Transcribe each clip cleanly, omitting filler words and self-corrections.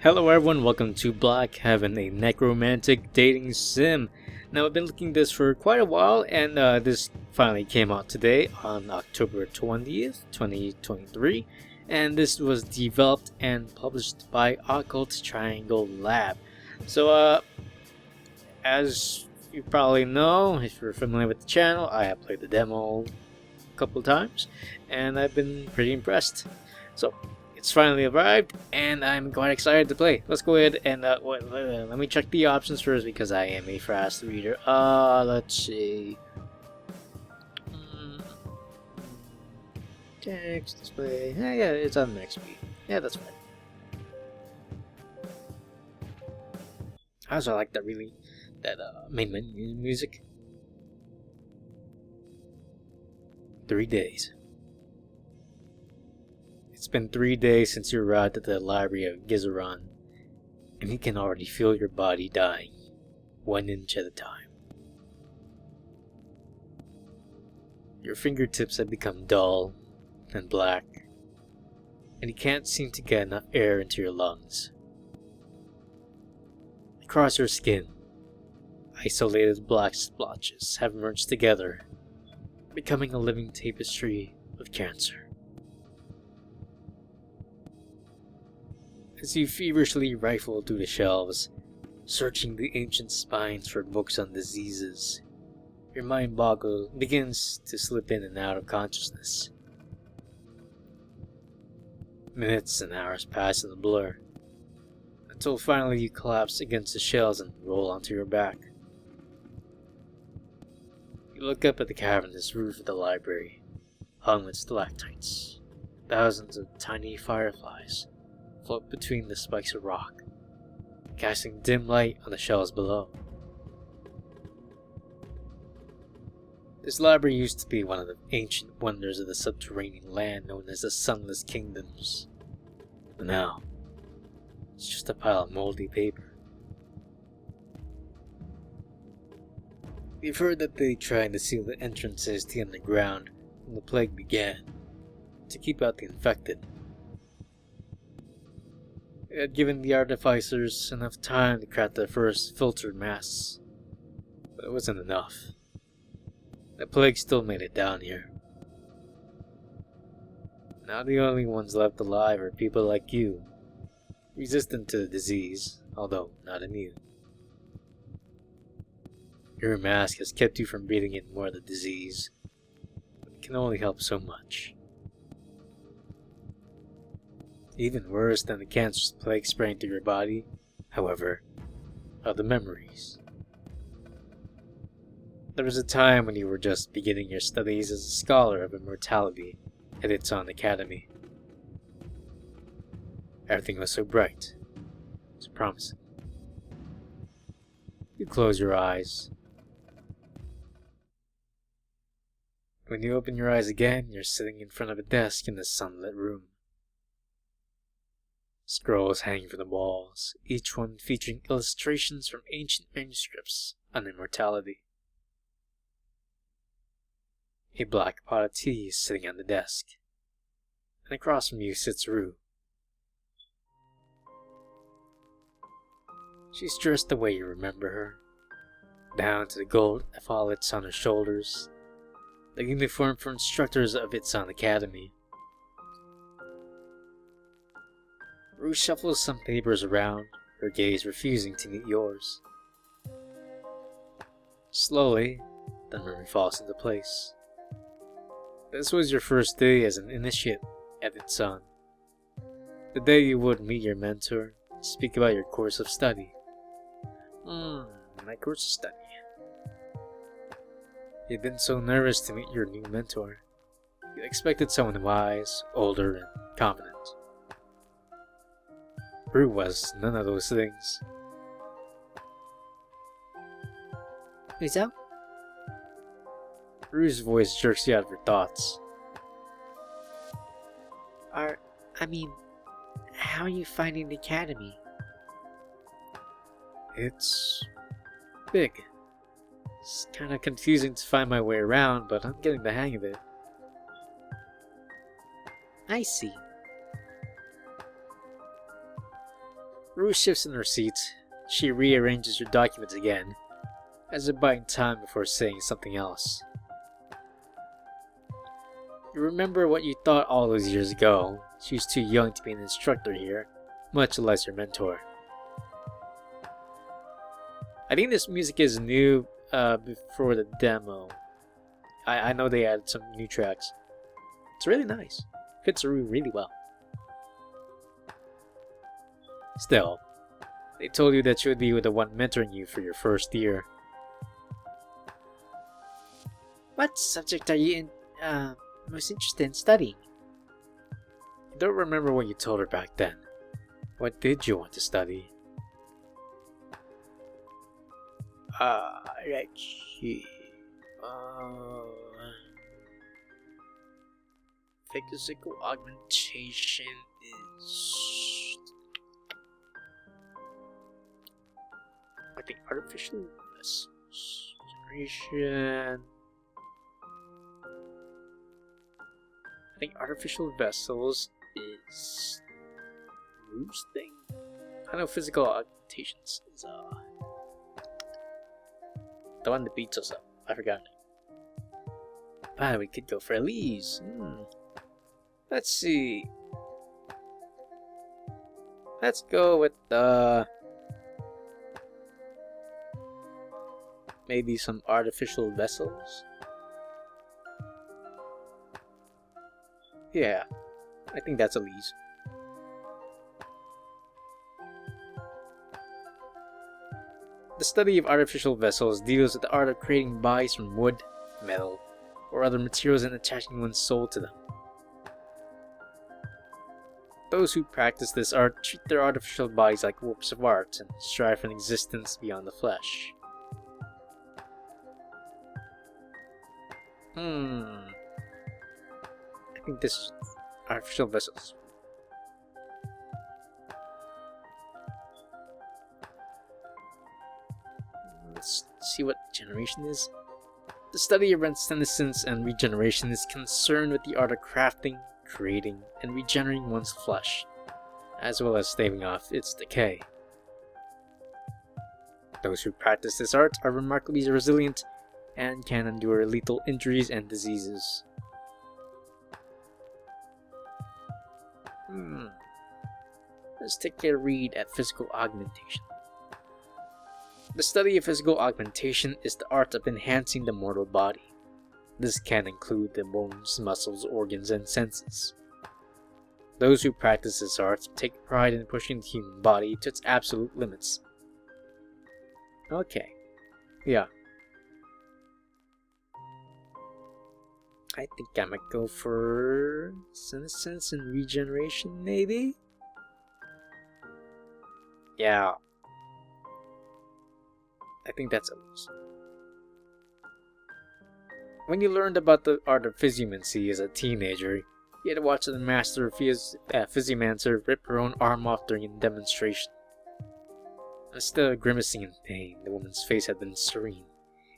Hello everyone, welcome to Black Heaven, a necromantic dating sim. Now I've been looking at this for quite a while, and this finally came out today on October 20th, 2023. And this was developed and published by Occult Triangle Lab. So as you probably know, if you're familiar with the channel, I have played the demo a couple of times, and I've been pretty impressed. So it's finally arrived, and I'm quite excited to play. Let's go ahead and let me check the options first because I am a fast reader. Let's see. Text display. Yeah, it's on max speed. Yeah, that's fine. I also like that main menu music. 3 days. It's been 3 days since you arrived at the library of Gizaron, and you can already feel your body dying, 1 inch at a time. Your fingertips have become dull and black, and you can't seem to get enough air into your lungs. Across your skin, isolated black splotches have merged together, becoming a living tapestry of cancer. As you feverishly rifle through the shelves, searching the ancient spines for books on diseases, your mind begins to slip in and out of consciousness. Minutes and hours pass in a blur, until finally you collapse against the shelves and roll onto your back. You look up at the cavernous roof of the library, hung with stalactites. Thousands of tiny fireflies float between the spikes of rock, casting dim light on the shelves below. This library used to be one of the ancient wonders of the subterranean land known as the Sunless Kingdoms. But now, it's just a pile of moldy paper. You've heard that they tried to seal the entrances to the underground when the plague began, to keep out the infected. It had given the artificers enough time to craft their first filtered masks, but it wasn't enough. The plague still made it down here. Now the only ones left alive are people like you, resistant to the disease, although not immune. Your mask has kept you from breathing in more of the disease, but it can only help so much. Even worse than the cancerous plague spraying through your body, however, are the memories. There was a time when you were just beginning your studies as a scholar of immortality at Pt.1 Academy. Everything was so bright, so promising. You close your eyes. When you open your eyes again, you're sitting in front of a desk in a sunlit room. Scrolls hang from the walls, each one featuring illustrations from ancient manuscripts on immortality. A black pot of tea is sitting on the desk, and across from you sits Rue. She's dressed the way you remember her, down to the gold epaulets on her shoulders, the uniform for instructors of Pt.1 Academy. Rue shuffles some papers around, her gaze refusing to meet yours. Slowly, the memory falls into place. This was your first day as an initiate at Pt.1. The day you would meet your mentor, speak about your course of study. My course of study. You'd been so nervous to meet your new mentor. You expected someone wise, older, and confident. Rue was none of those things. Who's out? Rue's voice jerks you out of your thoughts. How are you finding the academy? It's big. It's kind of confusing to find my way around, but I'm getting the hang of it. I see. Rue shifts in her seat. She rearranges her documents again, as if buying time before saying something else. You remember what you thought all those years ago. She was too young to be an instructor here, much less your mentor. I think this music is new before the demo. I know they added some new tracks. It's really nice. Fits Rue really well. Still, they told you that she would be the one mentoring you for your first year. What subject are you most interested in studying? I don't remember what you told her back then. What did you want to study? Let's see. Physical augmentation is... I think artificial generation... I think artificial vessels is Rue's thing. I know physical augmentations is the one that beats us up. I forgot. We could go for Elise. Let's see. Let's go with maybe some artificial vessels. Yeah, I think that's Elise. The study of artificial vessels deals with the art of creating bodies from wood, metal, or other materials and attaching one's soul to them. Those who practice this art treat their artificial bodies like works of art and strive for an existence beyond the flesh. I think this is artificial vessels. Let's see what generation is. The study of resenescence and regeneration is concerned with the art of crafting, creating, and regenerating one's flesh, as well as staving off its decay. Those who practice this art are remarkably resilient and can endure lethal injuries and diseases. Let's take a read at physical augmentation. The study of physical augmentation is the art of enhancing the mortal body. This can include the bones, muscles, organs, and senses. Those who practice this art take pride in pushing the human body to its absolute limits. Okay. Yeah. I think I might go for senescence and regeneration, maybe? Yeah. I think that's Elise. When you learned about the art of physiomancy as a teenager, you had to watch the master physiomancer rip her own arm off during a demonstration. Instead of grimacing in pain, the woman's face had been serene,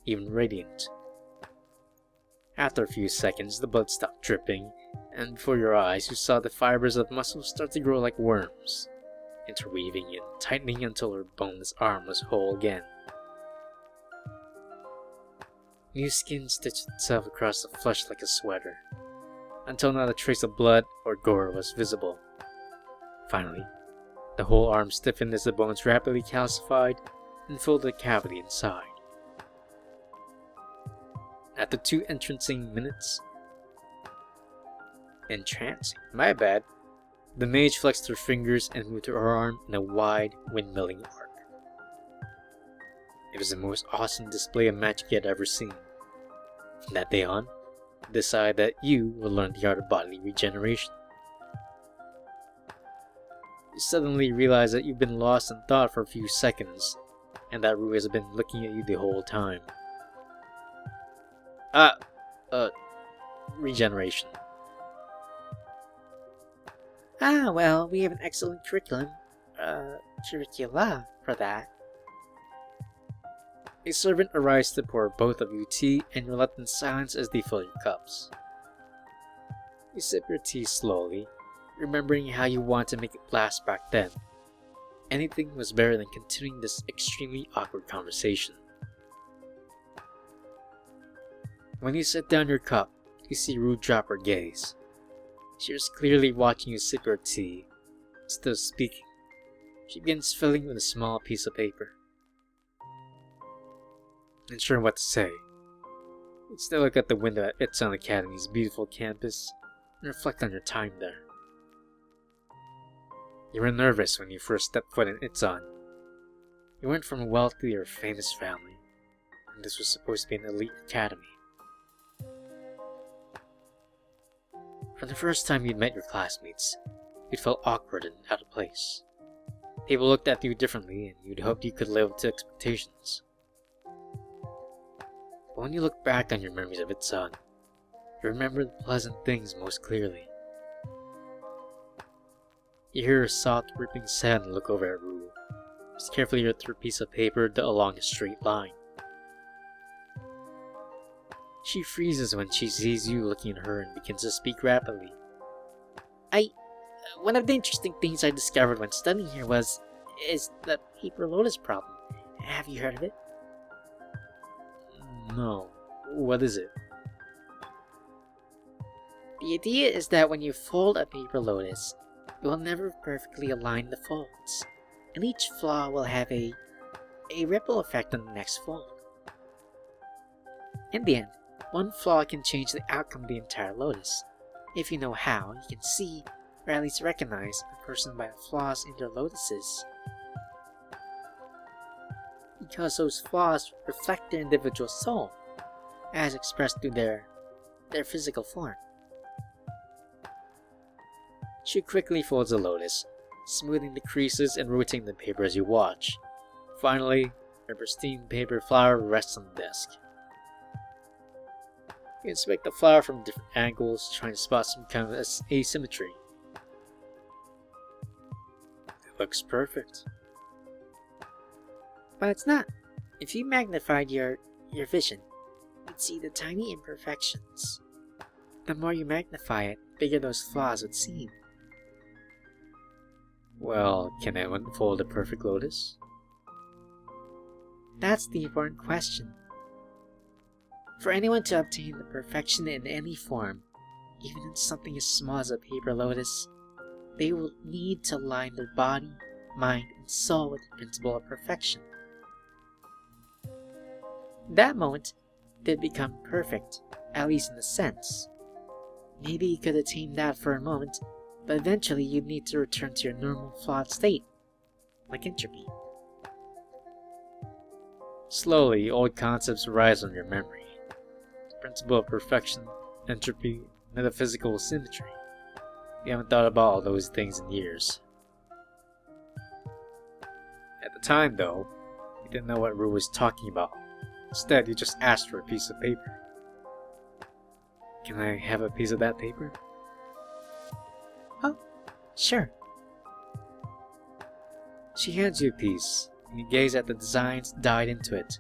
even radiant. After a few seconds, the blood stopped dripping, and before your eyes you saw the fibers of muscle start to grow like worms, interweaving and tightening until her boneless arm was whole again. New skin stitched itself across the flesh like a sweater, until not a trace of blood or gore was visible. Finally, the whole arm stiffened as the bones rapidly calcified and filled the cavity inside. After 2 entrancing minutes... my bad. The mage flexed her fingers and moved her arm in a wide, windmilling arc. It was the most awesome display of magic he had ever seen. From that day on, decide that you will learn the art of bodily regeneration. You suddenly realize that you've been lost in thought for a few seconds, and that Rue has been looking at you the whole time. Regeneration. Well, we have an excellent curricula for that. A servant arrives to pour both of you tea, and you're left in silence as they fill your cups. You sip your tea slowly, remembering how you wanted to make it last back then. anything was better than continuing this extremely awkward conversation. When you set down your cup, you see Rue drop her gaze. She was clearly watching you sip your tea. Instead of speaking, she begins filling with a small piece of paper. Unsure what to say, you still look at the window at Pt.1 Academy's beautiful campus and reflect on your time there. You were nervous when you first stepped foot in Pt.1. You weren't from a wealthy or famous family, and this was supposed to be an elite academy. For the first time you'd met your classmates, you'd felt awkward and out of place. People looked at you differently, and you'd hoped you could live up to expectations. But when you look back on your memories of Pt.1, you remember the pleasant things most clearly. You hear her soft, ripping sound and look over at Rue, who's carefully wrote through a piece of paper along a straight line. She freezes when she sees you looking at her and begins to speak rapidly. One of the interesting things I discovered when studying here is the paper lotus problem. Have you heard of it? No. What is it? The idea is that when you fold a paper lotus, it will never perfectly align the folds, and each flaw will have a ripple effect on the next fold. In the end, one flaw can change the outcome of the entire lotus. If you know how, you can see, or at least recognize, a person by the flaws in their lotuses. Because those flaws reflect their individual soul, as expressed through their physical form. She quickly folds the lotus, smoothing the creases and rotating the paper as you watch. Finally, her pristine paper flower rests on the desk. You inspect the flower from different angles, trying to spot some kind of asymmetry. It looks perfect. But it's not. If you magnified your vision, you'd see the tiny imperfections. The more you magnify it, the bigger those flaws would seem. Well, can anyone fold a perfect lotus? That's the important question. For anyone to obtain the perfection in any form, even in something as small as a paper lotus, they will need to align their body, mind, and soul with the principle of perfection. In that moment, they'd become perfect, at least in a sense. Maybe you could attain that for a moment, but eventually you'd need to return to your normal flawed state, like entropy. Slowly, old concepts rise on your memory. The principle of perfection, entropy, metaphysical symmetry. You haven't thought about all those things in years. At the time, though, you didn't know what Rue was talking about. Instead, you just asked for a piece of paper. Can I have a piece of that paper? Oh, sure. She hands you a piece, and you gaze at the designs dyed into it.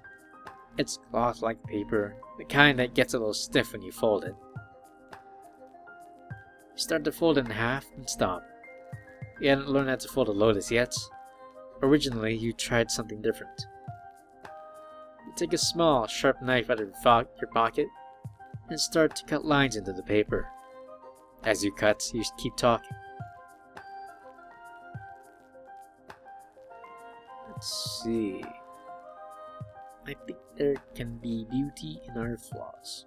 It's cloth-like paper, the kind that gets a little stiff when you fold it. You start to fold it in half and stop. You hadn't learned how to fold a lotus yet. Originally, you tried something different. You take a small, sharp knife out of your pocket and start to cut lines into the paper. As you cut, you keep talking. Let's see. I think there can be beauty in our flaws.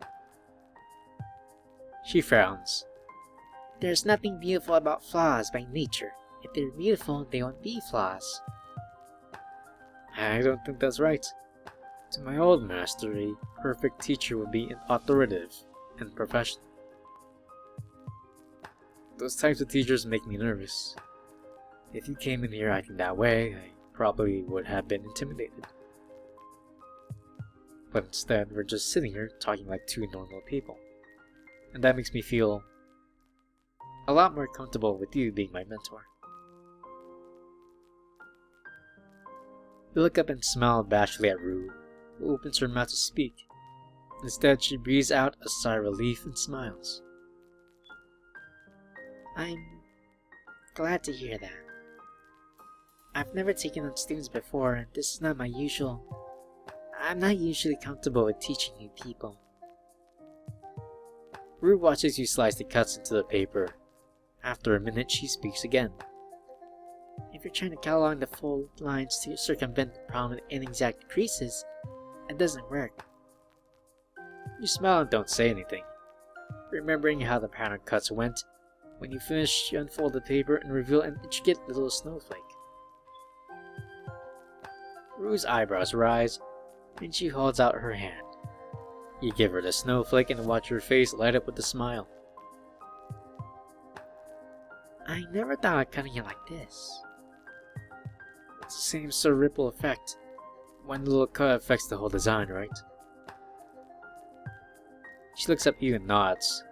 She frowns. There's nothing beautiful about flaws by nature. If they're beautiful, they won't be flaws. I don't think that's right. To my old master, a perfect teacher would be authoritative and professional. Those types of teachers make me nervous. If you came in here acting that way, I probably would have been intimidated. But instead, we're just sitting here talking like two normal people. And that makes me feel a lot more comfortable with you being my mentor. You look up and smile bashfully at Rue, who opens her mouth to speak. Instead, she breathes out a sigh of relief and smiles. I'm glad to hear that. I've never taken on students before, and this is not my usual. I'm not usually comfortable with teaching new people. Rue watches you slice the cuts into the paper. After a minute, she speaks again. If you're trying to cut along the full lines to circumvent the problem with inexact creases, it doesn't work. You smile and don't say anything, remembering how the pattern cuts went. When you finish, you unfold the paper and reveal an intricate little snowflake. Rue's eyebrows rise, and she holds out her hand. You give her the snowflake and watch her face light up with a smile. I never thought of cutting it like this. It's the same sort of ripple effect. One little cut affects the whole design, right? She looks at you and nods.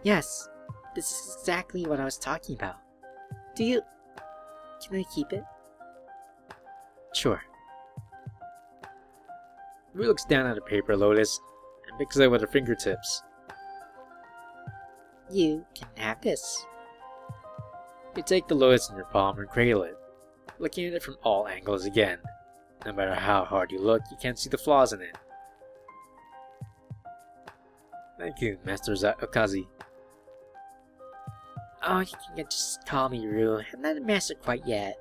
Yes, this is exactly what I was talking about. Can I keep it? Sure. Rue looks down at the paper lotus and picks it up with her fingertips. You can have this. You take the lotus in your palm and cradle it, looking at it from all angles again. No matter how hard you look, you can't see the flaws in it. Thank you, Master Okazi. Oh, you can just call me Rue. I'm not a master quite yet.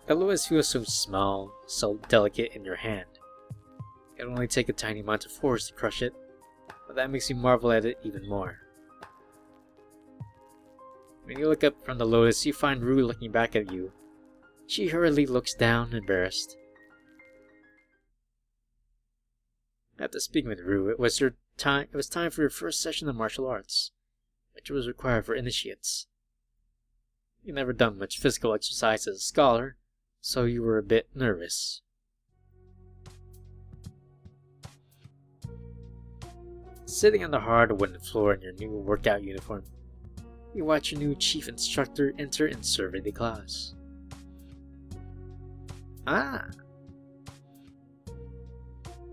The lotus feels so small, so delicate in your hand. It'll only take a tiny amount of force to crush it, but that makes you marvel at it even more. When you look up from the lotus, you find Rue looking back at you. She hurriedly looks down, embarrassed. After speaking with Rue, it was time for your first session of martial arts, which was required for initiates. You'd never done much physical exercise as a scholar, so you were a bit nervous. Sitting on the hard wooden floor in your new workout uniform, you watch your new chief instructor enter and survey the class. Ah!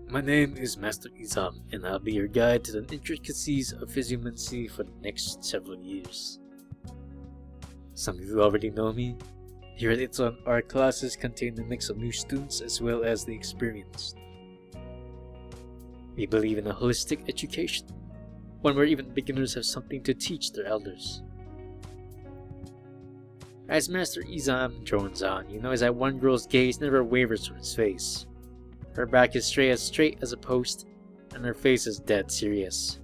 My name is Master Izam, and I'll be your guide to the intricacies of physiomancy for the next several years. Some of you already know me. Here at Itzon, our classes contain a mix of new students as well as the experienced. We believe in a holistic education, one where even beginners have something to teach their elders. As Master Izam drones on, you notice that one girl's gaze never wavers from his face. Her back is straight as a post, and her face is dead serious.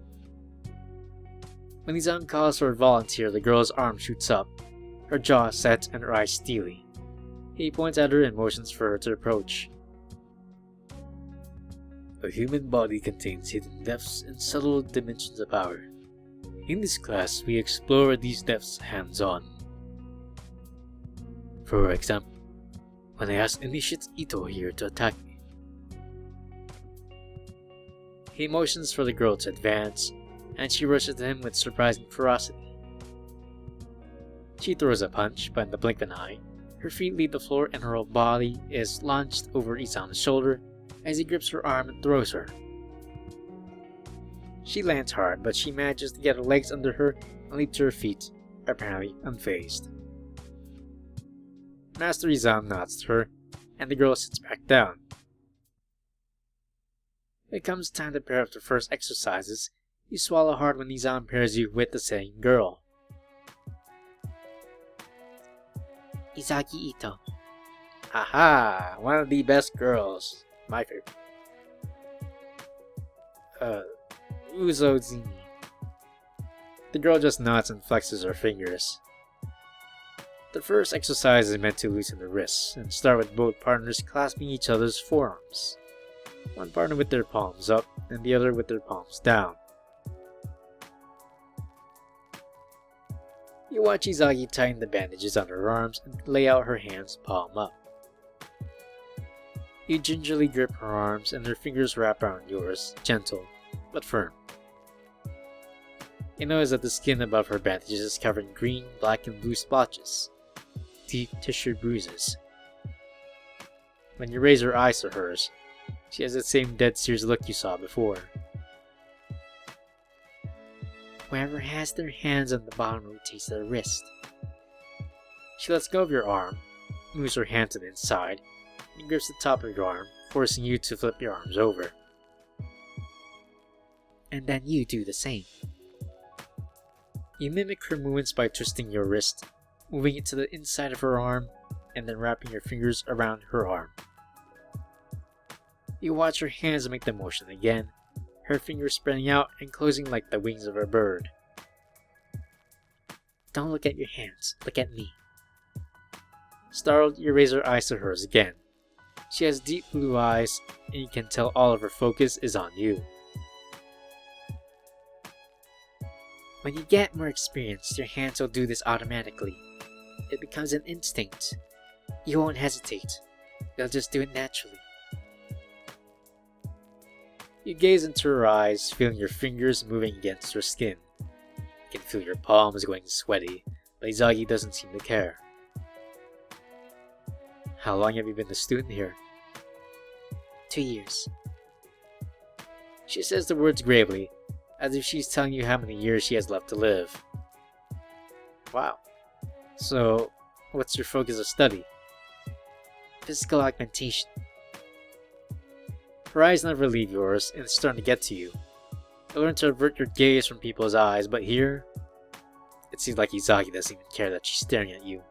When Izam calls for a volunteer, the girl's arm shoots up, her jaw set and her eyes steely. He points at her and motions for her to approach. A human body contains hidden depths and subtle dimensions of power. In this class, we explore these depths hands-on. For example, when I asked Initiate Ito here to attack me, he motions for the girl to advance, and she rushes to him with surprising ferocity. She throws a punch, but in the blink of an eye, her feet leave the floor and her whole body is launched over Izam's shoulder as he grips her arm and throws her. She lands hard, but she manages to get her legs under her and leap to her feet, apparently unfazed. Master Izam nods to her, and the girl sits back down. It comes time to pair up the first exercises. You swallow hard when Izam pairs you with the same girl. Izagi Ito. Aha! One of the best girls. My favorite. Uzozini. The girl just nods and flexes her fingers. The first exercise is meant to loosen the wrists and start with both partners clasping each other's forearms. One partner with their palms up and the other with their palms down. You watch Izagi tighten the bandages on her arms and lay out her hands palm up. You gingerly grip her arms and her fingers wrap around yours, gentle but firm. You notice that the skin above her bandages is covered in green, black, and blue splotches, deep tissue bruises. When you raise your eyes to hers, she has the same dead serious look you saw before. Whoever has their hands on the bottom rotates their wrist. She lets go of your arm, moves her hand to the inside, and grips the top of your arm, forcing you to flip your arms over. And then you do the same. You mimic her movements by twisting your wrist, moving it to the inside of her arm, and then wrapping your fingers around her arm. You watch her hands make the motion again, her fingers spreading out and closing like the wings of a bird. Don't look at your hands, look at me. Startled, you raise her eyes to hers again. She has deep blue eyes, and you can tell all of her focus is on you. When you get more experience, your hands will do this automatically. It becomes an instinct. You won't hesitate. You'll just do it naturally. You gaze into her eyes, feeling your fingers moving against her skin. You can feel your palms going sweaty, but Izagi doesn't seem to care. How long have you been a student here? 2 years. She says the words gravely, as if she's telling you how many years she has left to live. Wow. So, what's your focus of study? Physical augmentation. Her eyes never leave yours, and it's starting to get to you. You learn to avert your gaze from people's eyes, but here, it seems like Izagi doesn't even care that she's staring at you.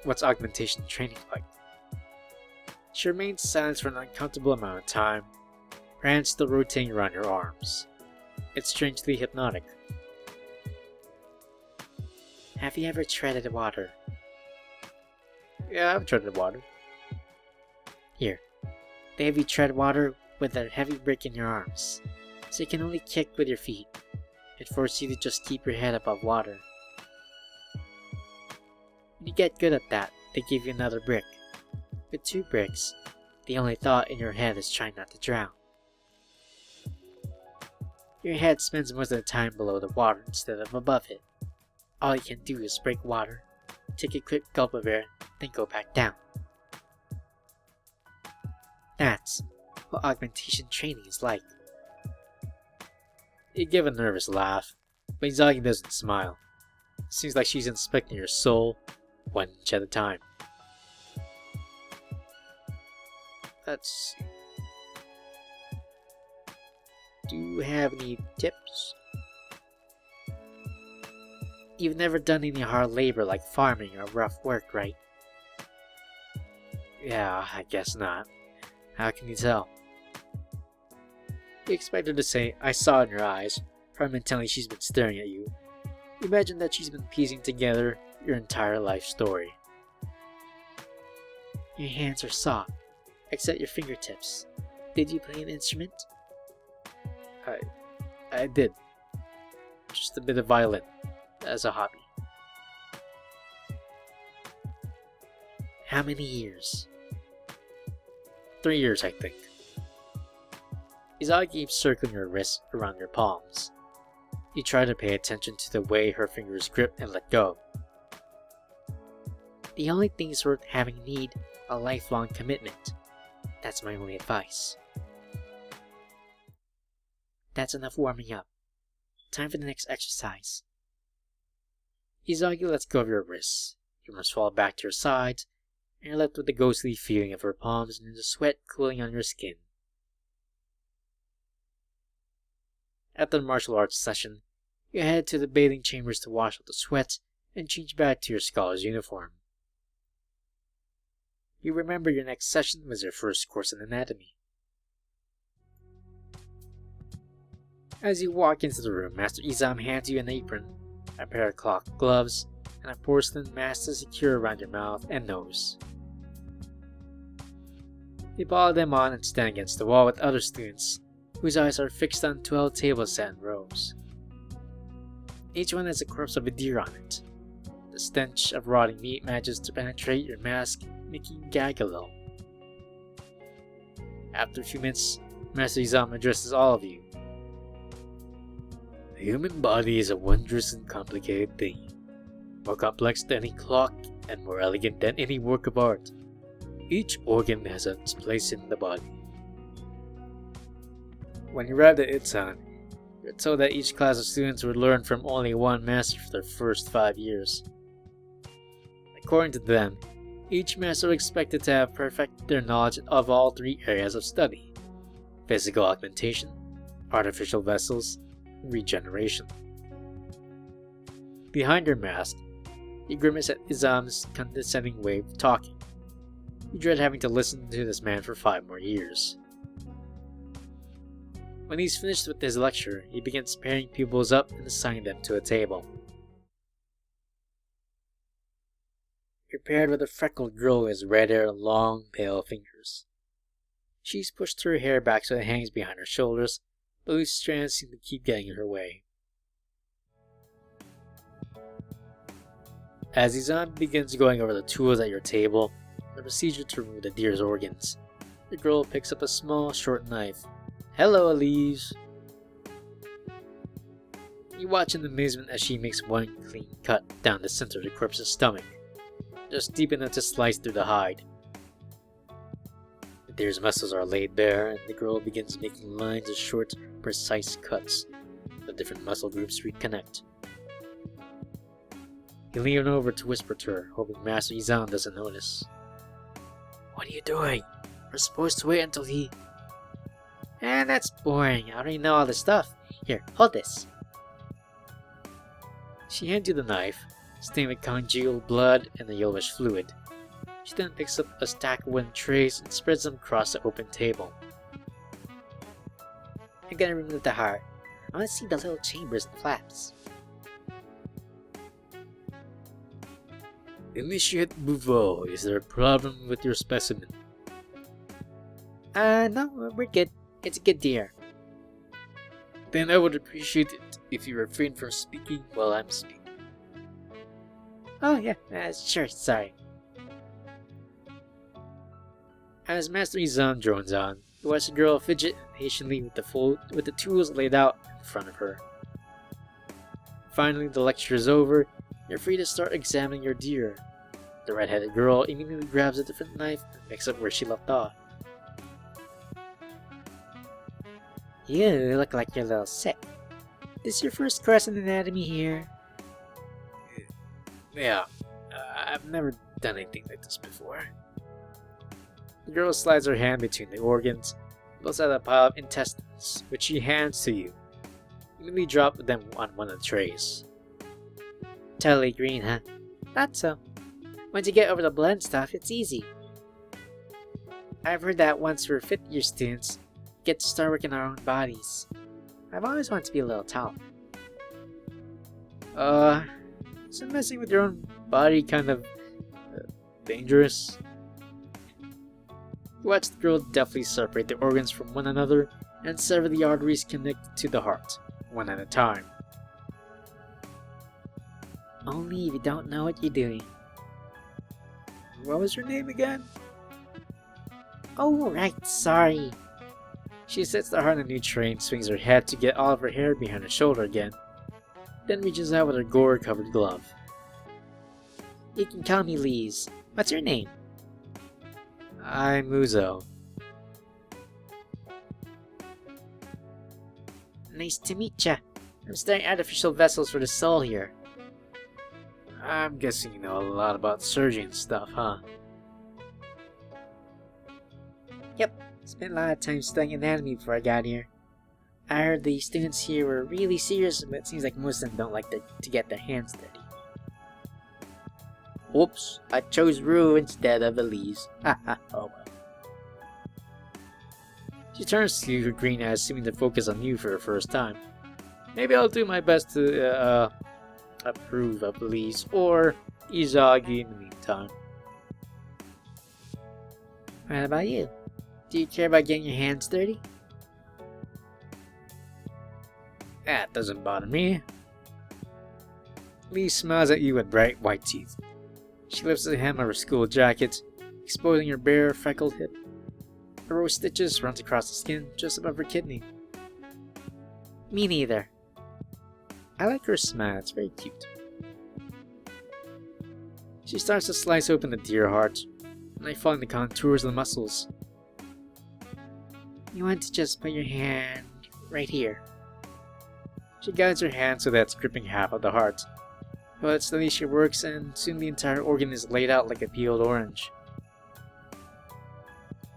What's augmentation training like? She remains silent for an uncomfortable amount of time, her hands still rotating around your arms. It's strangely hypnotic. Have you ever treaded water? Yeah, I've treaded water. Here, they have you tread water with a heavy brick in your arms, so you can only kick with your feet. It forces you to just keep your head above water. When you get good at that, they give you another brick. With 2 bricks, the only thought in your head is trying not to drown. Your head spends most of the time below the water instead of above it. All you can do is break water, take a quick gulp of air, then go back down. That's what augmentation training is like. You give a nervous laugh, but Izagi doesn't smile. Seems like she's inspecting your soul, 1 inch at a time. Let's see. Do you have any tips? You've never done any hard labor like farming or rough work, right? Yeah, I guess not. How can you tell? You expect her to say, I saw in your eyes, rather than telling she's been staring at you. Imagine that she's been piecing together your entire life story. Your hands are soft, except your fingertips. Did you play an instrument? I did. Just a bit of violin, as a hobby. How many years? 3 years, I think. Izagi keeps circling your wrists around your palms. You try to pay attention to the way her fingers grip and let go. The only things worth having need a lifelong commitment. That's my only advice. That's enough warming up. Time for the next exercise. Izagi lets go of your wrists. You must fall back to your sides, and you're left with the ghostly feeling of her palms and the sweat cooling on your skin. After the martial arts session, you head to the bathing chambers to wash out the sweat and change back to your scholar's uniform. You remember your next session was your first course in anatomy. As you walk into the room, Master Izam hands you an apron, a pair of cloth gloves, and a porcelain mask to secure around your mouth and nose. You pile them on and stand against the wall with other students, whose eyes are fixed on 12 tables set in rows. Each one has a corpse of a deer on it. The stench of rotting meat manages to penetrate your mask, making you gag a little. After a few minutes, Master Izam addresses all of you. The human body is a wondrous and complicated thing, more complex than any clock and more elegant than any work of art. Each organ has its place in the body. When you arrived at Itsan, We're told that each class of students would learn from only one master for their first 5 years. According to them, each master was expected to have perfected their knowledge of all 3 areas of study: physical augmentation, artificial vessels, and regeneration. Behind her mask, he grimaced at Izam's condescending way of talking. He dreaded having to listen to this man for 5 more years. When he's finished with his lecture, he begins pairing pupils up and assigning them to a table. You're paired with a freckled girl with red hair and long, pale fingers. She's pushed her hair back so it hangs behind her shoulders, but loose strands seem to keep getting in her way. As Izan begins going over the tools at your table, the procedure to remove the deer's organs, the girl picks up a small, short knife. "Hello, Elise." You watch in amazement as she makes one clean cut down the center of the corpse's stomach, just deep enough to slice through the hide. The deer's muscles are laid bare, and the girl begins making lines of short, precise cuts. The different muscle groups reconnect. You lean over to whisper to her, hoping Master Izan doesn't notice. "What are you doing? We're supposed to wait until he..." That's boring. I already know all this stuff. Here, hold this." She hands you the knife, stained with congealed blood and a yellowish fluid. She then picks up a stack of wooden trays and spreads them across the open table. "I'm gonna remove the heart. I want to see the little chambers and flaps." "Initiate Bouveau, is there a problem with your specimen?" No, we're good. It's a good deer." "Then I would appreciate it if you refrain from speaking while I'm speaking." "Oh yeah, sure, sorry." As Master Izan drones on, you watch the girl fidget impatiently with the tools laid out in front of her. Finally, the lecture is over. You're free to start examining your deer. The red-headed girl immediately grabs a different knife and picks up where she left off. "You look like you're a little sick. This your first course in anatomy here?" "Yeah, I've never done anything like this before." The girl slides her hand between the organs, pulls out a pile of intestines, which she hands to you. You immediately drop them on one of the trays. "Totally green, huh?" "Thought so. Once you get over the blood stuff, it's easy. I've heard that once we're 5th-year students, we get to start working our own bodies. I've always wanted to be a little tall." Isn't messing with your own body kind of dangerous?" You watch the girl deftly separate the organs from one another and sever the arteries connected to the heart, one at a time. "Only if you don't know what you're doing." "What was your name again?" "Oh, right, sorry." She sets the heart on a new tray and swings her head to get all of her hair behind her shoulder again, then reaches out with her gore-covered glove. "You can call me Lise. What's your name?" "I'm Uzo." "Nice to meet ya. I'm studying artificial vessels for the soul here." "I'm guessing you know a lot about surgery and stuff, huh?" "Yep. Spent a lot of time studying anatomy before I got here. I heard the students here were really serious, but it seems like most of them don't like to get their hands dirty." "Oops, I chose Rue instead of Elise. Ha ha, oh well." She turns to you, her green eyes seeming to focus on you for the first time. "Maybe I'll do my best to, approve of Elise or Izagi in the meantime." "What about you? Do you care about getting your hands dirty?" "That doesn't bother me." Elise smiles at you with bright white teeth. She lifts the hem of her school jacket, exposing her bare, freckled hip. A row of stitches runs across the skin just above her kidney. "Me neither." I like her smile, it's very cute. She starts to slice open the deer heart, and I find the contours of the muscles. "You want to just put your hand right here." She guides her hand so that it's gripping half of the heart. But slowly she works, and soon the entire organ is laid out like a peeled orange.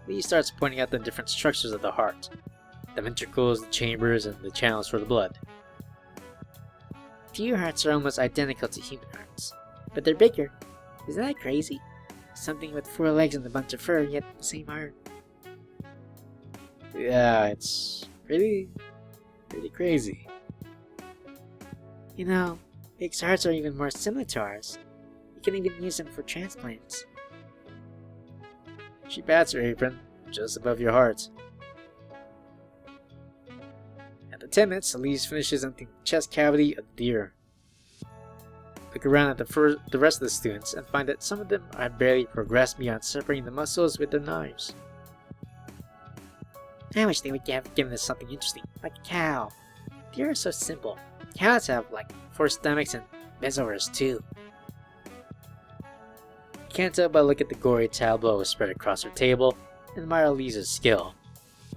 Lee starts pointing out the different structures of the heart. The ventricles, the chambers, and the channels for the blood. Few hearts are almost identical to human hearts, but they're bigger. Isn't that crazy? Something with 4 legs and a bunch of fur, yet the same heart. Yeah, it's pretty crazy. You know, pigs' hearts are even more similar to ours. You can even use them for transplants. She pats her apron, just above your heart. At the 10 minutes, Elise finishes emptying the chest cavity of the deer. Look around at the rest of the students and find that some of them have barely progressed beyond separating the muscles with their knives. I wish they would have given us something interesting, like a cow. Deer are so simple. Cows have like 4 stomachs and mesovers too. You can't tell by looking at the gory tableau spread across her table and admire Lisa's skill,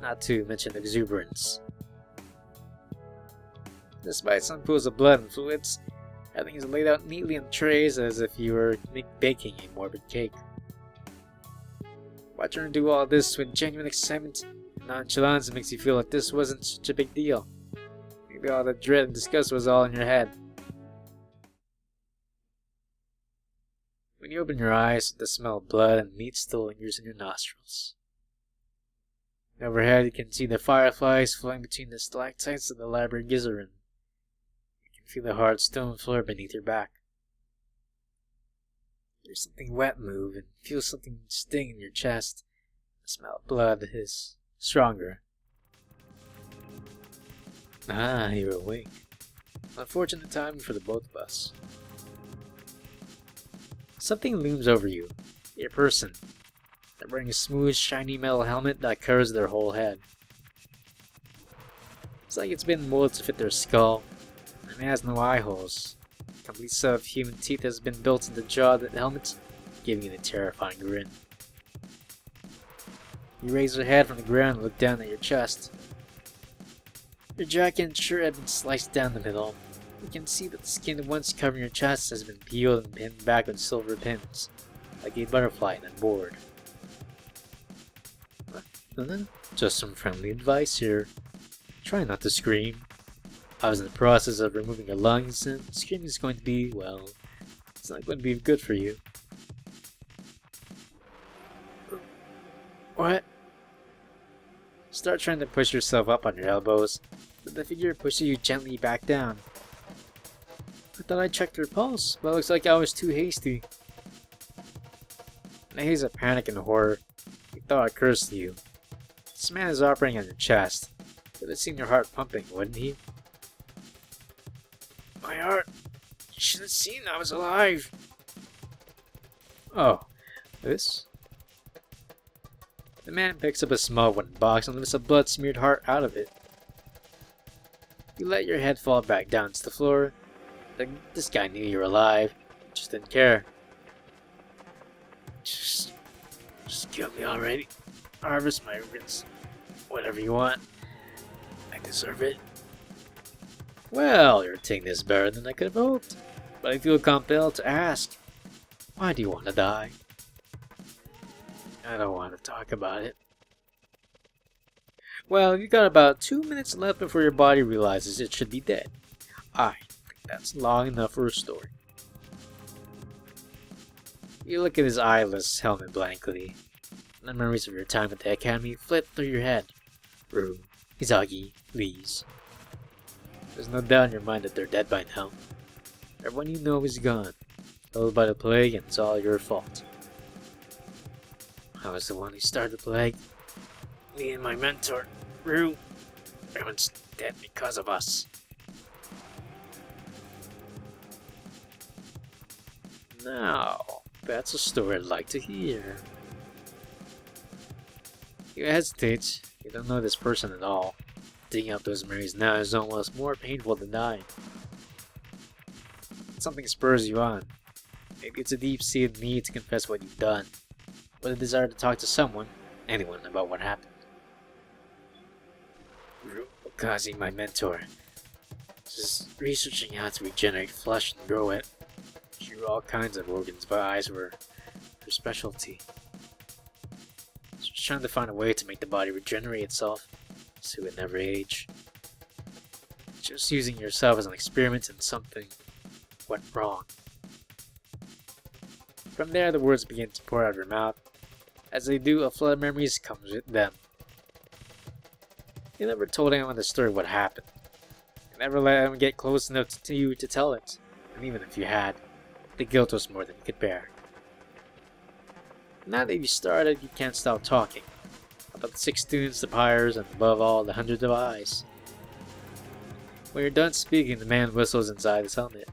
not to mention exuberance. Despite some pools of blood and fluids, everything is laid out neatly on trays as if you were baking a morbid cake. Watching her do all this with genuine excitement and nonchalance makes you feel like this wasn't such a big deal. Maybe all the dread and disgust was all in your head. When you open your eyes, the smell of blood and meat still lingers in your nostrils. Overhead, you can see the fireflies flying between the stalactites of the library gizzard. You can feel the hard stone floor beneath your back. There's something wet move and feel something sting in your chest. The smell of blood is stronger. Ah, you're awake. Unfortunate timing for the both of us. Something looms over you. A person. They're wearing a smooth, shiny metal helmet that covers their whole head. It's like it's been molded to fit their skull, and it has no eye holes. A complete set of human teeth has been built into the jaw of the helmet, giving it a terrifying grin. You raise your head from the ground and look down at your chest. Your jacket and shirt have been sliced down the middle. You can see that the skin once covering your chest has been peeled and pinned back with silver pins, like a butterfly in a board. Just some friendly advice here. Try not to scream. I was in the process of removing your lungs, and screaming is going to be, well, it's not going to be good for you. What? Start trying to push yourself up on your elbows, but the figure pushes you gently back down. I thought I checked her pulse, but it looks like I was too hasty. In a haze of panic and horror, a thought occurs to you. This man is operating on your chest. Would have seen your heart pumping, wouldn't he? My heart! You should have seen I was alive! Oh, this? The man picks up a small wooden box and lifts a blood-smeared heart out of it. You let your head fall back down to the floor. This guy knew you were alive. Just didn't care. Just kill me already. Harvest my organs. Whatever you want. I deserve it. Well, you're taking this better than I could have hoped. But I feel compelled to ask. Why do you want to die? I don't want to talk about it. Well, you got about 2 minutes left before your body realizes it should be dead. I think that's long enough for a story. You look at his eyeless helmet blankly. The memories of your time at the academy flit through your head. Rue, Izagi, Lise. There's no doubt in your mind that they're dead by now. Everyone you know is gone, killed by the plague, and it's all your fault. I was the one who started the plague. Me and my mentor, Rue. Everyone's dead because of us. Now, that's a story I'd like to hear. You hesitate. You don't know this person at all. Digging up those memories now is almost more painful than dying. Something spurs you on. Maybe it's a deep-seated need to confess what you've done, with a desire to talk to someone, anyone, about what happened. Okazi, my mentor. Just researching how to regenerate flesh and grow it. She grew all kinds of organs, but eyes were her specialty. She was trying to find a way to make the body regenerate itself, so it would never age. Just using yourself as an experiment in something went wrong. From there, the words began to pour out of her mouth. As they do, a flood of memories comes with them. You never told anyone the story of what happened. You never let anyone get close enough to you to tell it. And even if you had, the guilt was more than you could bear. Now that you started, you can't stop talking. About the 6 students, the pyres, and above all, the hundreds of eyes. When you're done speaking, the man whistles inside his helmet.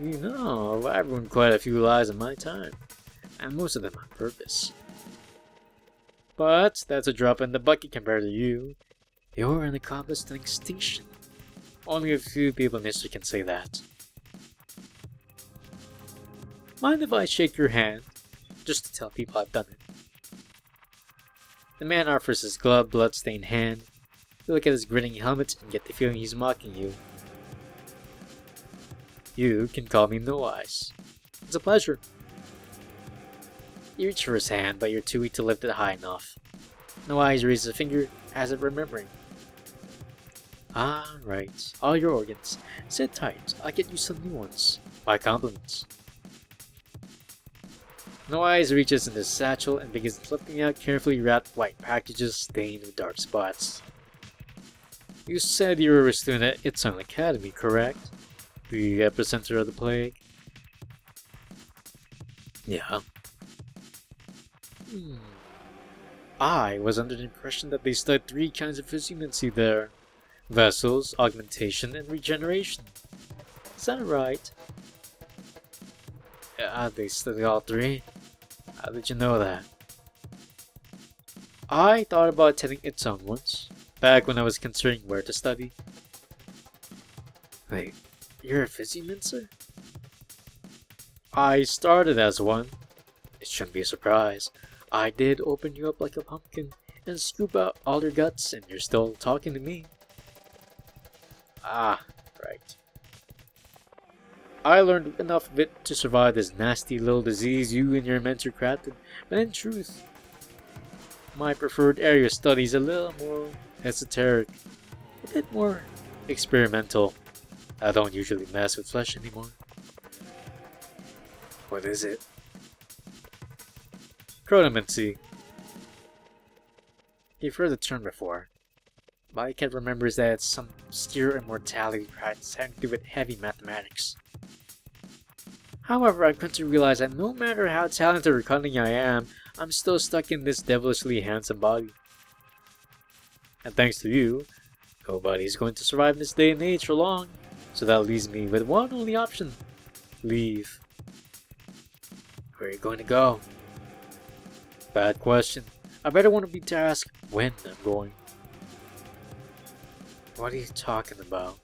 You know, I've ruined quite a few lives in my time, and most of them on purpose. But that's a drop in the bucket compared to you. You're an accomplice to extinction. Only a few people in history can say that. Mind if I shake your hand, just to tell people I've done it? The man offers his gloved, blood-stained hand. You look at his grinning helmet and get the feeling he's mocking you. You can call me No Eyes. It's a pleasure. You reach for his hand, but you're too weak to lift it high enough. No Eyes raises a finger, as if remembering. Ah, right. All your organs. Sit tight. I'll get you some new ones. My compliments. No Eyes reaches in his satchel and begins flipping out carefully wrapped white packages stained with dark spots. You said you were a student at its own academy, correct? The epicenter of the plague? Yeah. I was under the impression that they studied 3 kinds of physiognomy there. Vessels, augmentation, and regeneration. Is that right? Yeah, they study all 3. How did you know that? I thought about attending its own once, back when I was considering where to study. Wait, you're a physiomancer? I started as one. It shouldn't be a surprise. I did open you up like a pumpkin and scoop out all your guts, and you're still talking to me. Ah, right. I learned enough of it to survive this nasty little disease you and your mentor crafted, but in truth, my preferred area of study is a little more esoteric, a bit more experimental. I don't usually mess with flesh anymore. What is it? Necromancy. You've heard the term before, but I can't remember that it's some obscure immortality practice having to do with heavy mathematics. However, I've come to realize that no matter how talented or cunning I am, I'm still stuck in this devilishly handsome body. And thanks to you, nobody's going to survive in this day and age for long, so that leaves me with one only option. Leave. Where are you going to go? Bad question. I better want to be to ask when I'm going. What are you talking about?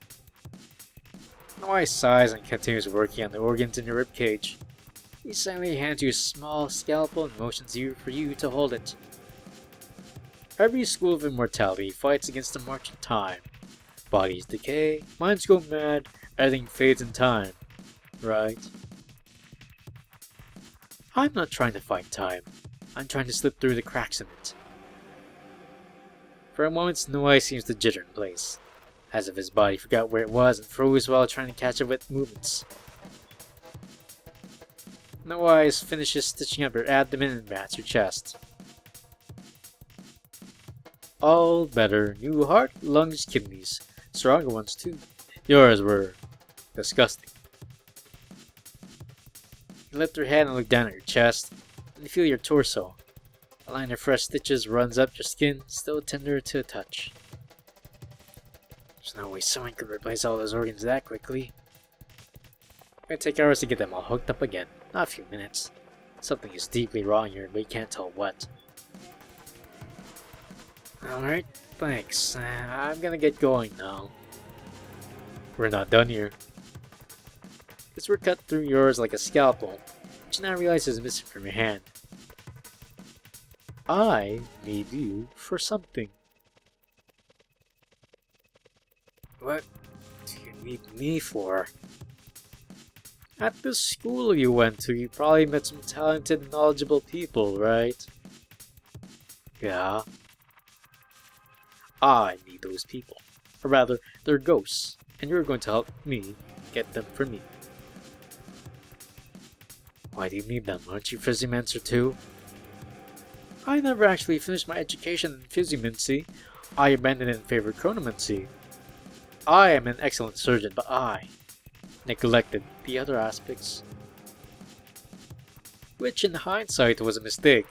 No Eye sighs and continues working on the organs in your ribcage. He suddenly hands you a small scalpel and motions you for you to hold it. Every school of immortality fights against the march of time. Bodies decay, minds go mad, everything fades in time. Right? I'm not trying to fight time. I'm trying to slip through the cracks in it. For a moment, No Eye seems to jitter in place, as if his body forgot where it was and froze while trying to catch up with movements. No Eyes finishes stitching up your abdomen and bats your chest. All better. New heart, lungs, kidneys. Stronger ones too. Yours were disgusting. You lift your head and look down at your chest, and you feel your torso. A line of fresh stitches runs up your skin, still tender to a touch. There's no way someone could replace all those organs that quickly. It's gonna take hours to get them all hooked up again, not a few minutes. Something is deeply wrong here, but you can't tell what. Alright, thanks. I'm gonna get going now. We're not done here. This were cut through yours like a scalpel, which you now realize is missing from your hand. I need you for something. What need me for? At the school you went to, you probably met some talented, knowledgeable people, right? Yeah. I need those people. Or rather, they're ghosts, and you're going to help me get them for me. Why do you need them? Aren't you Physiomancer too? I never actually finished my education in Physiomancy. I abandoned it in favor of Chronomancy. I am an excellent surgeon, but I neglected the other aspects. Which in hindsight was a mistake,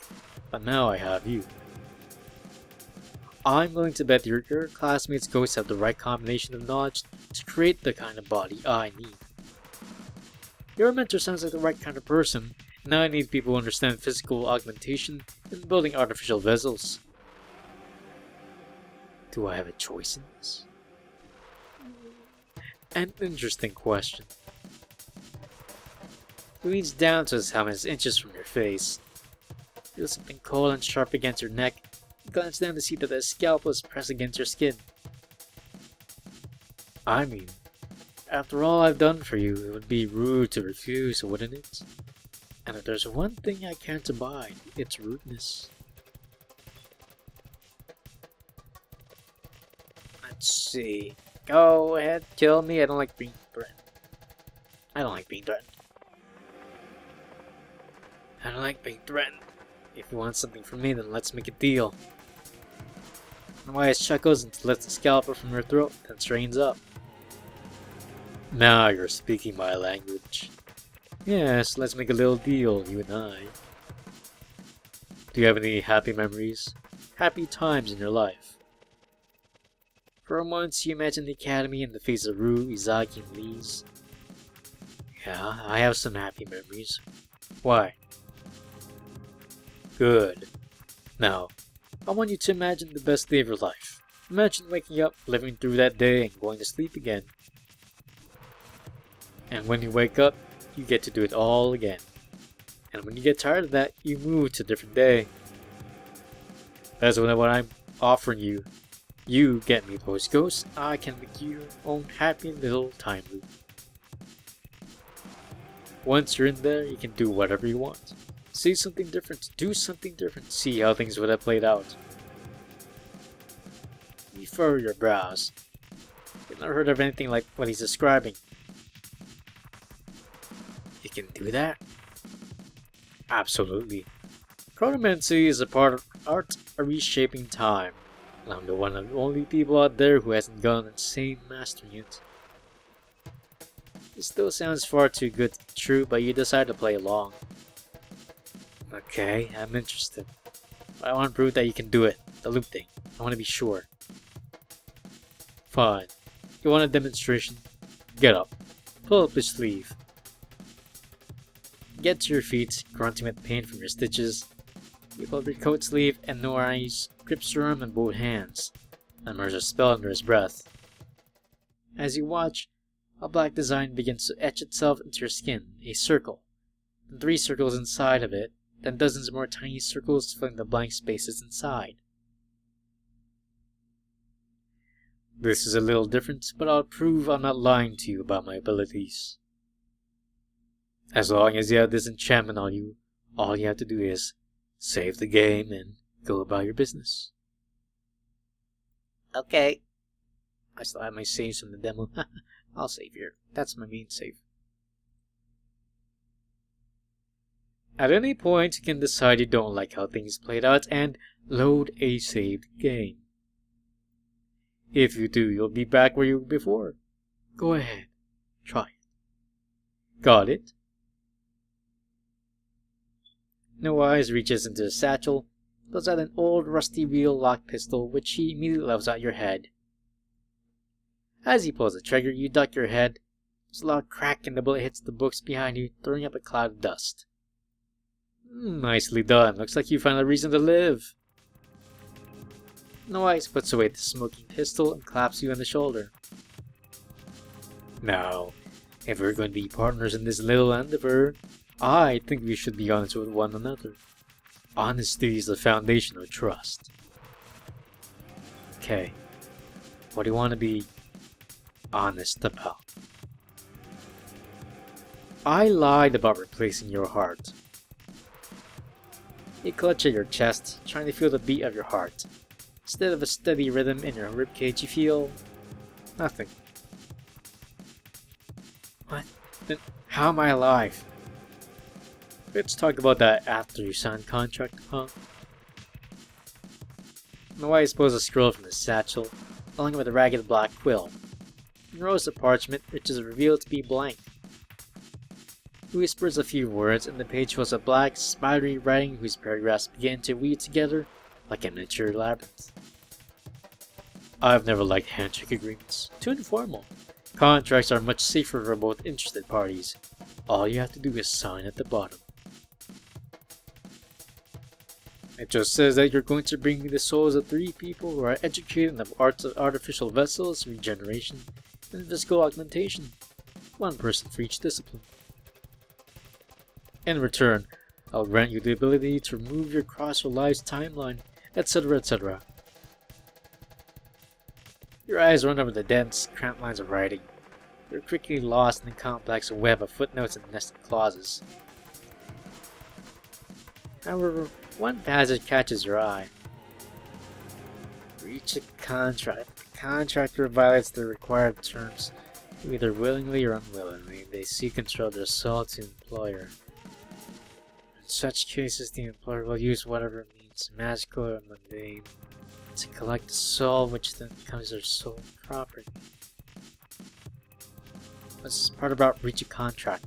but now I have you. I'm willing to bet your classmates' ghosts have the right combination of knowledge to create the kind of body I need. Your mentor sounds like the right kind of person. Now I need people who understand physical augmentation and building artificial vessels. Do I have a choice in this? An interesting question. He leans down to his helmet inches from your face. Feel something cold and sharp against your neck. You glance down to see that the scalpel is pressed against your skin. I mean, after all I've done for you, it would be rude to refuse, wouldn't it? And if there's one thing I can't abide, it's rudeness. Let's see. Go ahead, kill me. I don't like being threatened. I don't like being threatened. I don't like being threatened. If you want something from me, then let's make a deal. And Wyatt chuckles and lifts the scalpel from her throat, then straightens up. Now you're speaking my language. Yes, let's make a little deal, you and I. Do you have any happy memories? Happy times in your life? For once, you imagine the academy in the face of Rue, Izaki, and Lise. Yeah, I have some happy memories. Why? Good. Now, I want you to imagine the best day of your life. Imagine waking up, living through that day, and going to sleep again. And when you wake up, you get to do it all again. And when you get tired of that, you move to a different day. That's what I'm offering you. You get me those ghosts, I can make you your own happy little time loop. Once you're in there, you can do whatever you want. See something different, do something different, see how things would have played out. You furrow your brows. You've never heard of anything like what he's describing. You can do that? Absolutely. Chronomancy is a part of art of reshaping time. And I'm the one of the only people out there who hasn't gone insane mastering it. It still sounds far too good to be true, but you decide to play along. Okay, I'm interested. But I want to prove that you can do it. The loop thing. I want to be sure. Fine. You want a demonstration? Get up. Pull up your sleeve. Get to your feet, grunting with pain from your stitches. You pull up your coat sleeve, and Norai's grips your arm in both hands, and murmurs a spell under his breath. As you watch, a black design begins to etch itself into your skin, a circle, and 3 circles inside of it, then dozens more tiny circles filling the blank spaces inside. This is a little different, but I'll prove I'm not lying to you about my abilities. As long as you have this enchantment on you, all you have to do is save the game and go about your business. Okay. I still have my saves from the demo. I'll save here. That's my main save. At any point, you can decide you don't like how things played out and load a saved game. If you do, you'll be back where you were before. Go ahead. Try it. Got it? No Eyes reaches into his satchel, pulls out an old rusty reel lock pistol, which he immediately levels at your head. As he pulls the trigger, you duck your head. There's a loud crack and the bullet hits the books behind you, throwing up a cloud of dust. Nicely done. Looks like you found a reason to live. No Eyes puts away the smoking pistol and claps you on the shoulder. Now, if we're going to be partners in this little endeavor, I think we should be honest with one another. Honesty is the foundation of trust. Okay. What do you want to be? honest about. I lied about replacing your heart. You clutch at your chest, trying to feel the beat of your heart. Instead of a steady rhythm in your ribcage, you feel nothing. What? Then how am I alive? Let's talk about that after you sign contract, huh? Noai pulls a scroll from his satchel, along with a ragged black quill, and rolls the parchment, which is revealed to be blank. He whispers a few words, and the page was a black, spidery writing whose paragraphs begin to weave together like a miniature labyrinth. I've never liked handshake agreements. Too informal. Contracts are much safer for both interested parties. All you have to do is sign at the bottom. It just says that you're going to bring me the souls of 3 people who are educated in the arts of artificial vessels, regeneration, and physical augmentation. 1 person for each discipline. In return, I'll grant you the ability to remove your cross-relive timeline, etc., etc. Your eyes run over the dense, cramped lines of writing. You're quickly lost in the complex web of footnotes and nested clauses. However, one passage catches your eye. Breach a contract. The contractor violates the required terms, either willingly or unwillingly. They seek control of their soul to the employer. In such cases, the employer will use whatever means, magical or mundane, to collect the soul, which then becomes their sole property. What's this part about breach of contract?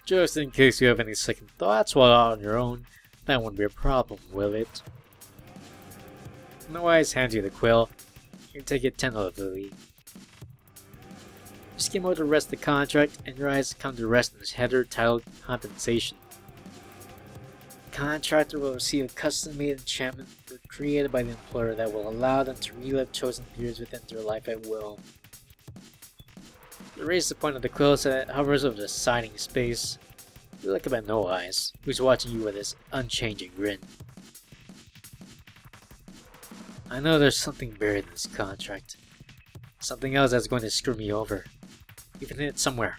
Just in case you have any second thoughts while out on your own, that won't be a problem, will it? Noise hands you the quill. You take it tentatively. You skim over the rest of the contract, and your eyes come to rest on this header titled Compensation. The contractor will receive a custom-made enchantment created by the employer that will allow them to relive chosen periods within their life at will. You raise the point of the quill so that it hovers over the signing space. You look up at No Eyes, who's watching you with his unchanging grin. I know there's something buried in this contract. Something else that's going to screw me over. You've hidden it somewhere.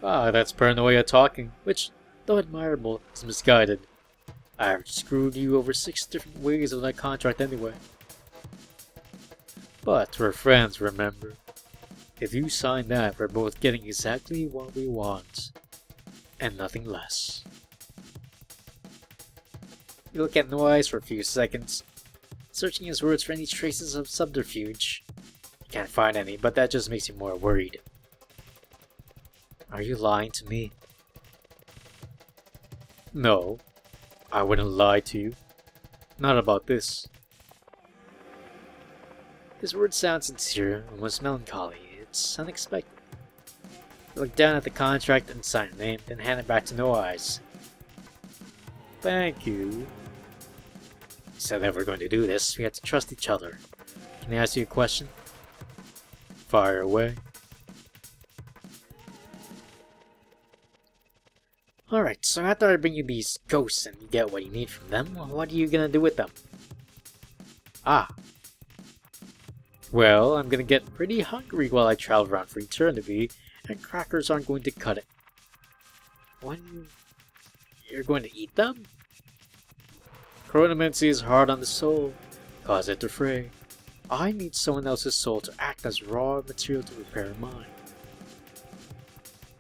Ah, that's paranoia talking, which, though admirable, is misguided. I've screwed you over 6 different ways of that contract anyway. But we're friends, remember? If you sign that, we're both getting exactly what we want, and nothing less. You look at Noise for a few seconds, searching his words for any traces of subterfuge. You can't find any, but that just makes you more worried. Are you lying to me? No, I wouldn't lie to you. Not about this. His words sound sincere, almost melancholy. It's unexpected. You look down at the contract and sign your name, then hand it back to No Eyes. Thank you. You said that we're going to do this. We have to trust each other. Can I ask you a question? Fire away. Alright, so after I bring you these ghosts and you get what you need from them, what are you gonna do with them? Ah. Well, I'm gonna get pretty hungry while I travel around for eternity, and crackers aren't going to cut it. When you're going to eat them? Necromancy is hard on the soul, cause it to fray. I need someone else's soul to act as raw material to repair mine.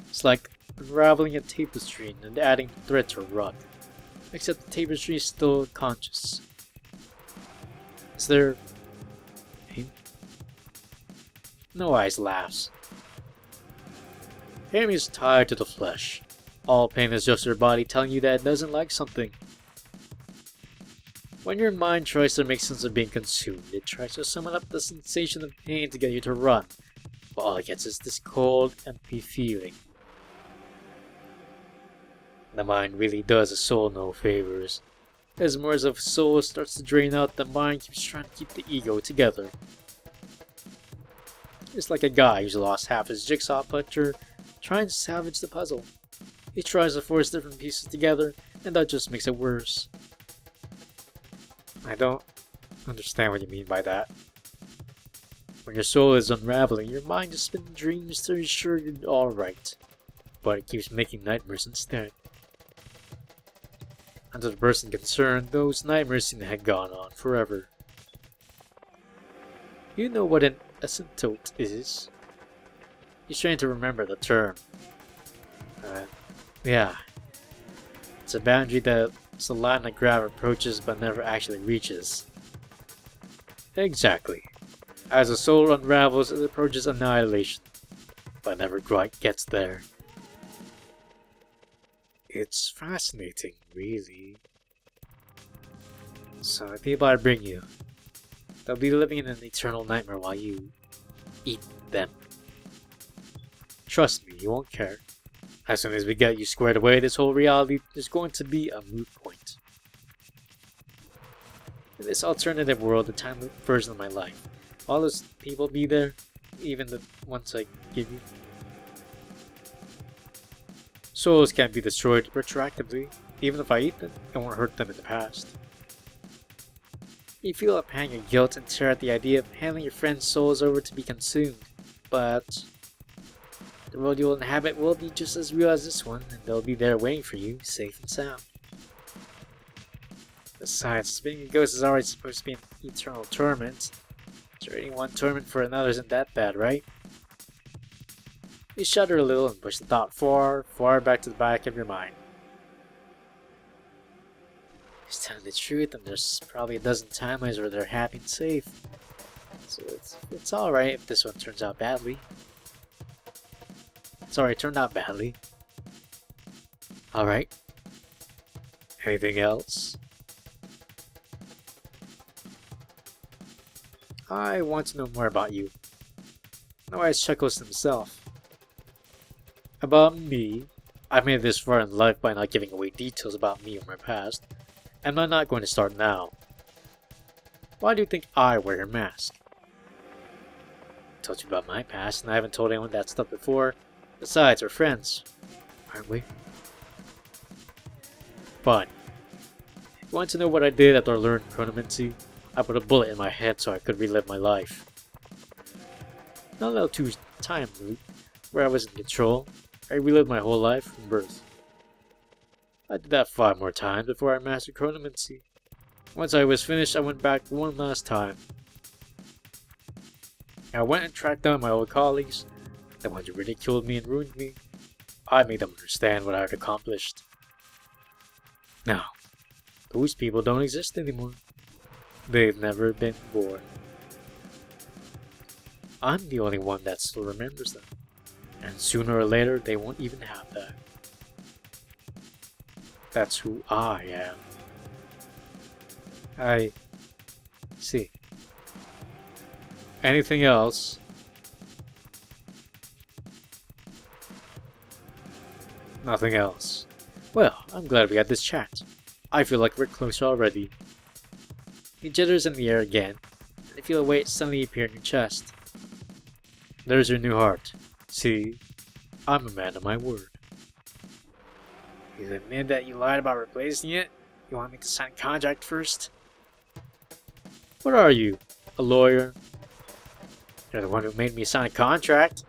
It's like unraveling a tapestry and adding thread to a rug, except the tapestry is still conscious. Is there pain? No Eyes laughs. Pain is tied to the flesh. All pain is just your body telling you that it doesn't like something. When your mind tries to make sense of being consumed, it tries to summon up the sensation of pain to get you to run, but all it gets is this cold, empty feeling. The mind really does a soul no favors. As more as a soul starts to drain out, the mind keeps trying to keep the ego together. It's like a guy who's lost half his jigsaw puzzle trying to salvage the puzzle. He tries to force different pieces together, and that just makes it worse. I don't understand what you mean by that. When your soul is unraveling, your mind is spinning dreams to ensure you're alright, but it keeps making nightmares instead. And to the person concerned, those nightmares seem to have gone on forever. You know what an asymptote is? He's trying to remember the term. Yeah. It's a boundary that's a line that Grav approaches but never actually reaches. Exactly. As the soul unravels, it approaches annihilation, but never quite gets there. It's fascinating, really. So the people I bring you, they'll be living in an eternal nightmare while you eat them. Trust me, you won't care. As soon as we get you squared away, this whole reality is going to be a moot point. In this alternative world, the time loop version of my life, all those people be there, even the ones I give you. Souls can't be destroyed retroactively. Even if I eat them, it won't hurt them in the past. You feel a pang of guilt and terror at the idea of handing your friend's souls over to be consumed, but the world you'll inhabit will be just as real as this one, and they'll be there waiting for you, safe and sound. Besides, being a ghost is already supposed to be an eternal torment. Trading one torment for another isn't that bad, right? You shudder a little and push the thought far, far back to the back of your mind. Just telling the truth, and there's probably a dozen timelines where they're happy and safe. So it's alright if this one turns out badly. Sorry, it turned out badly. Alright. Anything else? I want to know more about you. Noise chuckles to himself. About me? I've made it this far in life by not giving away details about me or my past, and I'm not going to start now. Why do you think I wear your mask? I told you about my past, and I haven't told anyone that stuff before. Besides, we're friends, aren't we? Fine. You want to know what I did after I learned necromancy? I put a bullet in my head so I could relive my life. Not a level 2 time loop, where I was in control. I relived my whole life from birth. I did that 5 more times before I mastered necromancy. Once I was finished, I went back one last time. I went and tracked down my old colleagues, the ones who ridiculed me and ruined me. I made them understand what I had accomplished. Now, those people don't exist anymore. They've never been born. I'm the only one that still remembers them, and sooner or later they won't even have that. That's who I am. I see. Anything else? Nothing else. Well, I'm glad we had this chat. I feel like we're closer already. He jitters in the air again, and you feel a weight suddenly appear in your chest. There's your new heart. See, I'm a man of my word. You admit that you lied about replacing it? You want me to sign a contract first? What are you? A lawyer? You're the one who made me sign a contract?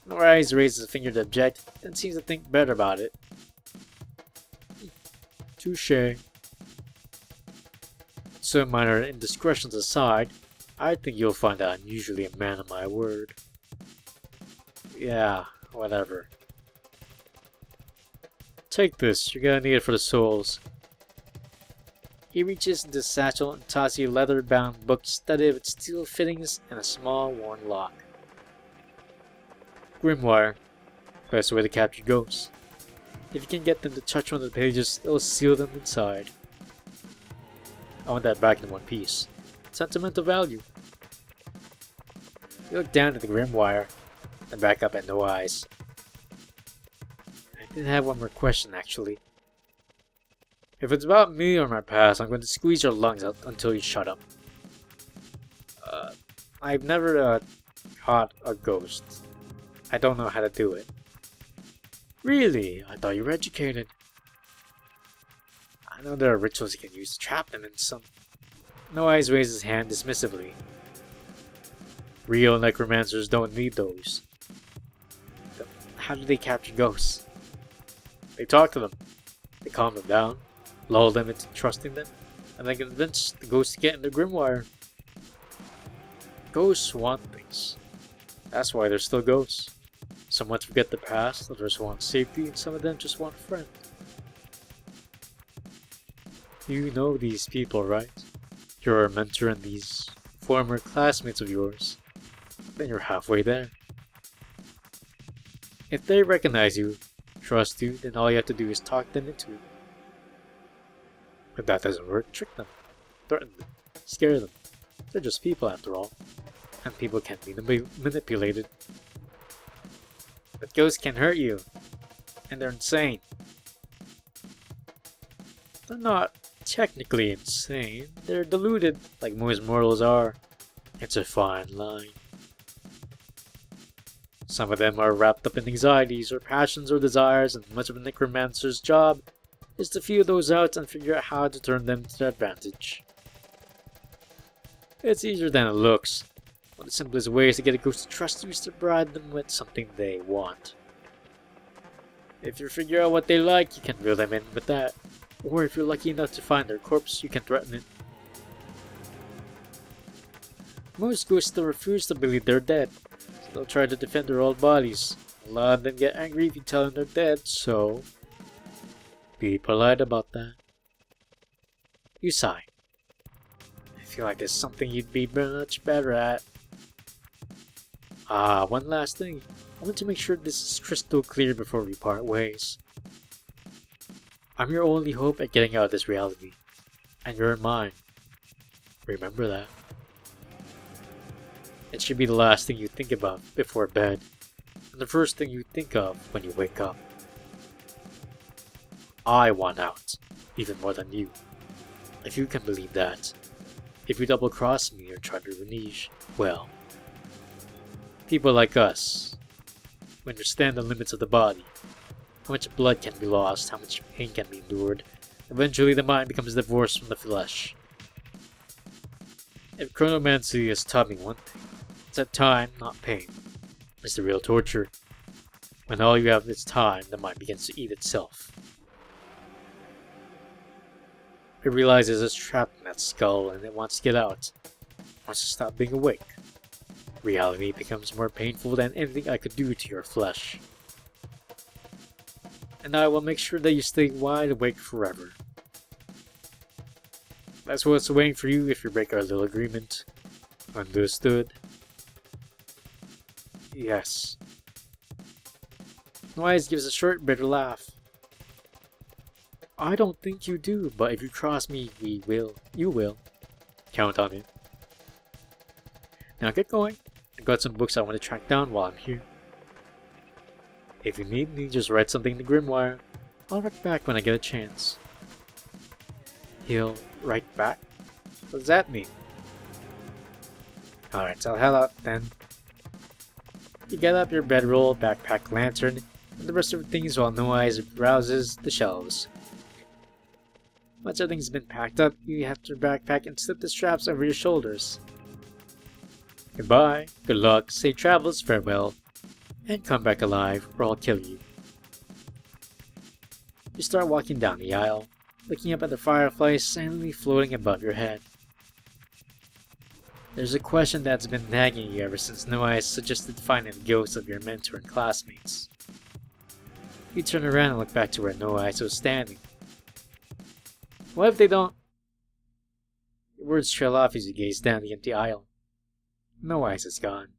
Norris raises a finger to object, then seems to think better about it. Touché. Some minor indiscretions aside, I think you'll find that I'm usually a man of my word. Yeah, whatever. Take this, you're gonna need it for the souls. He reaches into his satchel and tosses a leather-bound book studded with steel fittings and a small worn lock. Grimoire. Best way to capture ghosts. If you can get them to touch one of the pages, it'll seal them inside. I want that back in one piece. Sentimental value. You look down at the grimoire, then back up at no eyes. I did have one more question, actually. If it's about me or my past, I'm going to squeeze your lungs out until you shut up. I've never caught a ghost. I don't know how to do it. Really? I thought you were educated. I know there are rituals you can use to trap them in some No Eyes raised his hand dismissively. Real necromancers don't need those. How do they capture ghosts? They talk to them. They calm them down, lull them into trusting them, and then convince the ghosts to get in their grimoire. Ghosts want things. That's why they're still ghosts. Some want to forget the past, others want safety, and some of them just want a friend. You know these people, right? You're a mentor and these former classmates of yours. Then you're halfway there. If they recognize you, trust you, then all you have to do is talk them into it. If that doesn't work, trick them, threaten them, scare them. They're just people after all, and people can't be manipulated. But ghosts can hurt you, and they're insane. They're not technically insane, they're deluded, like most mortals are. It's a fine line. Some of them are wrapped up in anxieties or passions or desires, and much of a necromancer's job is to feel those out and figure out how to turn them to their advantage. It's easier than it looks. One of the simplest ways to get a ghost to trust you is to bribe them with something they want. If you figure out what they like, you can reel them in with that. Or if you're lucky enough to find their corpse, you can threaten it. Most ghosts still refuse to believe they're dead, so they'll try to defend their old bodies. A lot of them get angry if you tell them they're dead, so be polite about that. You sigh. I feel like there's something you'd be much better at. One last thing. I want to make sure this is crystal clear before we part ways. I'm your only hope at getting out of this reality, and you're mine. Remember that. It should be the last thing you think about before bed, and the first thing you think of when you wake up. I want out, even more than you. If you can believe that. If you double-cross me or try to renege, well, people like us, we understand the limits of the body, how much blood can be lost, how much pain can be endured. Eventually the mind becomes divorced from the flesh. If chronomancy has taught me one thing, it's that time, not pain, is the real torture. When all you have is time, the mind begins to eat itself. It realizes it's trapped in that skull and it wants to get out. It wants to stop being awake. Reality becomes more painful than anything I could do to your flesh. And I will make sure that you stay wide awake forever. That's what's waiting for you if you break our little agreement. Understood? Yes. Noise gives a short, bitter laugh. I don't think you do, but if you cross me, we will. You will. Count on it. Now get going. I've got some books I want to track down while I'm here. If you need me, just write something in the grimoire. I'll write back when I get a chance. He'll write back? What does that mean? Alright, so I'll head out then. You get up your bedroll, backpack, lantern, and the rest of the things while No Eyes browses the shelves. Once everything's been packed up, you have your backpack and slip the straps over your shoulders. Goodbye, good luck, safe travels, farewell, and come back alive or I'll kill you. You start walking down the aisle, looking up at the fireflies silently floating above your head. There's a question that's been nagging you ever since No Eyes suggested finding the ghosts of your mentor and classmates. You turn around and look back to where No Eyes was standing. What if they don't? Your words trail off as you gaze down the empty aisle. No Eyes is gone.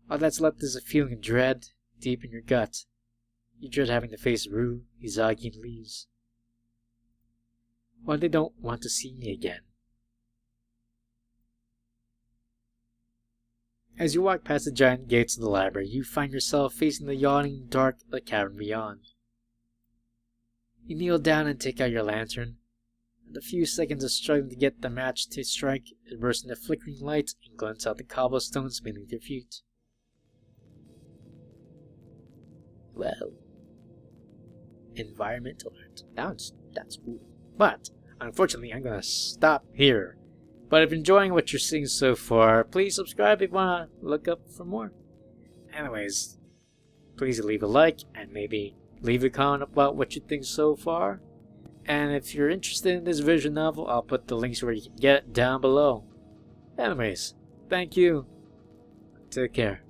All that's left is a feeling of dread deep in your gut. You dread having to face Rue, Izagi, and Lise. What if they don't want to see me again? As you walk past the giant gates of the library, you find yourself facing the yawning dark of the cavern beyond. You kneel down and take out your lantern, and a few seconds of struggling to get the match to strike, it bursts into flickering light and glints out the cobblestones beneath your feet. Well, environmental art. That's cool. But Unfortunately, I'm gonna stop here. But if you're enjoying what you're seeing so far, please subscribe if you wanna look up for more. Anyways, please leave a like and maybe leave a comment about what you think so far. And if you're interested in this visual novel, I'll put the links where you can get it down below. Anyways, thank you. Take care.